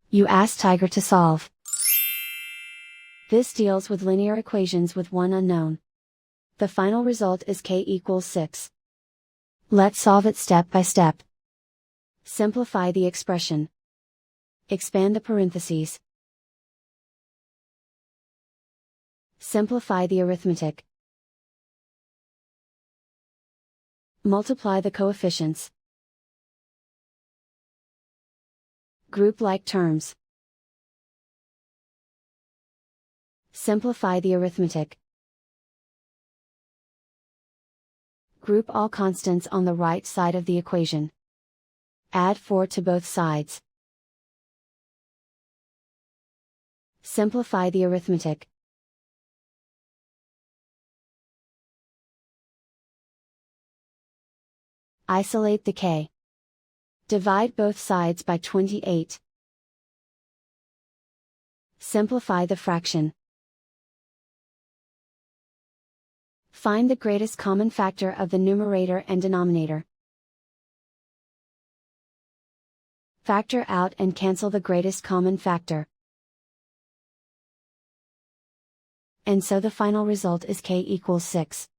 You ask Tiger to solve. This deals with linear equations with one unknown. The final result is k equals 6. Let's solve it step by step. Simplify the expression. Expand the parentheses. Simplify the arithmetic. Multiply the coefficients. Group like terms. Simplify the arithmetic. Group all constants on the right side of the equation. Add 4 to both sides. Simplify the arithmetic. Isolate the k. Divide both sides by 28. Simplify the fraction. Find the greatest common factor of the numerator and denominator. Factor out and cancel the greatest common factor. And so the final result is k equals 6.